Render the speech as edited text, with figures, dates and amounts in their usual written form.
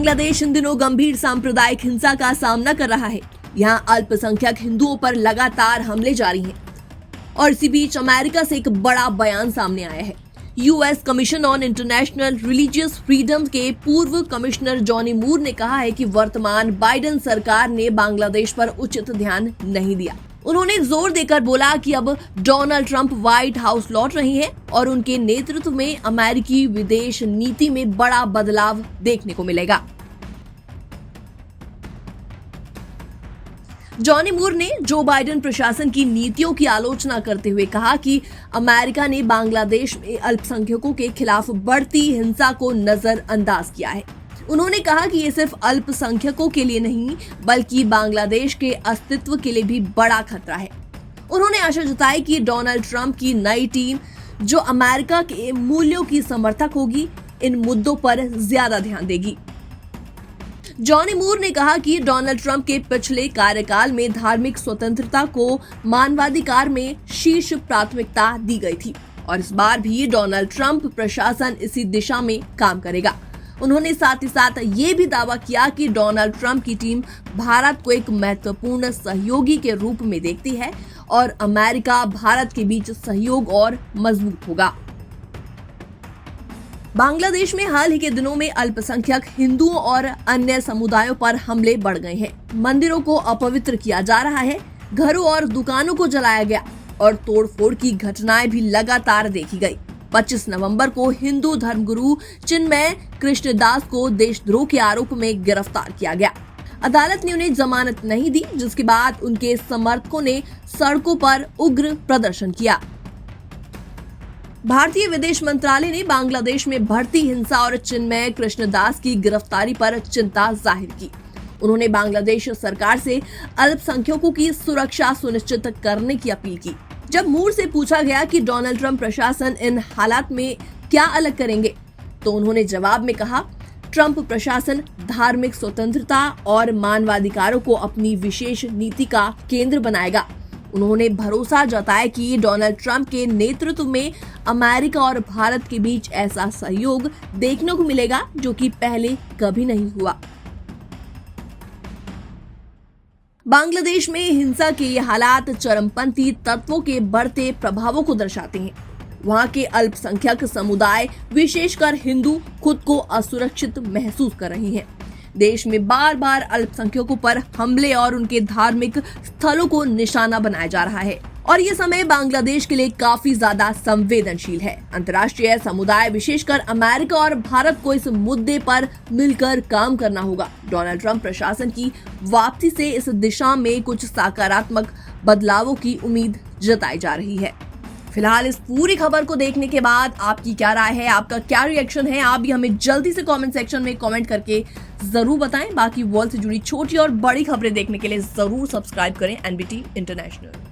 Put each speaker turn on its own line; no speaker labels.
बांग्लादेश इन दिनों गंभीर सांप्रदायिक हिंसा का सामना कर रहा है। यहाँ अल्पसंख्यक हिंदुओं पर लगातार हमले जारी हैं और इसी बीच अमेरिका से एक बड़ा बयान सामने आया है। US commission on international religious freedom के पूर्व कमिश्नर जॉनी मूर ने कहा है कि वर्तमान बाइडेन सरकार ने बांग्लादेश पर उचित ध्यान नहीं दिया। उन्होंने जोर देकर बोला कि अब डोनाल्ड ट्रंप व्हाइट हाउस लौट रहे हैं और उनके नेतृत्व में अमेरिकी विदेश नीति में बड़ा बदलाव देखने को मिलेगा। जॉनी मूर ने जो बाइडेन प्रशासन की नीतियों की आलोचना करते हुए कहा कि अमेरिका ने बांग्लादेश में अल्पसंख्यकों के खिलाफ बढ़ती हिंसा को नजरअंदाज किया है। उन्होंने कहा कि ये सिर्फ अल्पसंख्यकों के लिए नहीं बल्कि बांग्लादेश के अस्तित्व के लिए भी बड़ा खतरा है। उन्होंने आशा जताई कि डोनाल्ड ट्रंप की नई टीम जो अमेरिका के मूल्यों की समर्थक होगी, इन मुद्दों पर ज्यादा ध्यान देगी। जॉनी मूर ने कहा कि डोनाल्ड ट्रंप के पिछले कार्यकाल में धार्मिक स्वतंत्रता को मानवाधिकार में शीर्ष प्राथमिकता दी गई थी और इस बार भी डोनाल्ड ट्रंप प्रशासन इसी दिशा में काम करेगा। उन्होंने साथ ही साथ ये भी दावा किया कि डोनाल्ड ट्रंप की टीम भारत को एक महत्वपूर्ण सहयोगी के रूप में देखती है और अमेरिका भारत के बीच सहयोग और मजबूत होगा। बांग्लादेश में हाल ही के दिनों में अल्पसंख्यक हिंदुओं और अन्य समुदायों पर हमले बढ़ गए हैं। मंदिरों को अपवित्र किया जा रहा है, घरों और दुकानों को जलाया गया और तोड़फोड़ की घटनाएं भी लगातार देखी गई। 25 नवंबर को हिंदू धर्मगुरु चिन्मय कृष्णदास को देशद्रोह के आरोप में गिरफ्तार किया गया। अदालत ने उन्हें जमानत नहीं दी, जिसके बाद उनके समर्थकों ने सड़कों पर उग्र प्रदर्शन किया। भारतीय विदेश मंत्रालय ने बांग्लादेश में बढ़ती हिंसा और चिन्मय कृष्णदास की गिरफ्तारी पर चिंता जाहिर की। उन्होंने बांग्लादेश सरकार से अल्पसंख्यकों की सुरक्षा सुनिश्चित करने की अपील की। जब मूर से पूछा गया कि डोनाल्ड ट्रंप प्रशासन इन हालात में क्या अलग करेंगे, तो उन्होंने जवाब में कहा, ट्रंप प्रशासन धार्मिक स्वतंत्रता और मानवाधिकारों को अपनी विशेष नीति का केंद्र बनाएगा। उन्होंने भरोसा जताया कि डोनाल्ड ट्रंप के नेतृत्व में अमेरिका और भारत के बीच ऐसा सहयोग देखने को मिलेगा जो कि पहले कभी नहीं हुआ। बांग्लादेश में हिंसा के ये हालात चरमपंथी तत्वों के बढ़ते प्रभावों को दर्शाते हैं। वहां के अल्पसंख्यक समुदाय, विशेषकर हिंदू, खुद को असुरक्षित महसूस कर रहे हैं। देश में बार बार अल्पसंख्यकों पर हमले और उनके धार्मिक स्थलों को निशाना बनाया जा रहा है और ये समय बांग्लादेश के लिए काफी ज्यादा संवेदनशील है। अंतर्राष्ट्रीय समुदाय, विशेषकर अमेरिका और भारत को इस मुद्दे पर मिलकर काम करना होगा। डोनाल्ड ट्रंप प्रशासन की वापसी से इस दिशा में कुछ सकारात्मक बदलावों की उम्मीद जताई जा रही है। फिलहाल इस पूरी खबर को देखने के बाद आपकी क्या राय है, आपका क्या रिएक्शन है, आप भी हमें जल्दी से कमेंट सेक्शन में कमेंट करके जरूर बताएं। बाकी वर्ल्ड से जुड़ी छोटी और बड़ी खबरें देखने के लिए जरूर सब्सक्राइब करें एनबीटी इंटरनेशनल।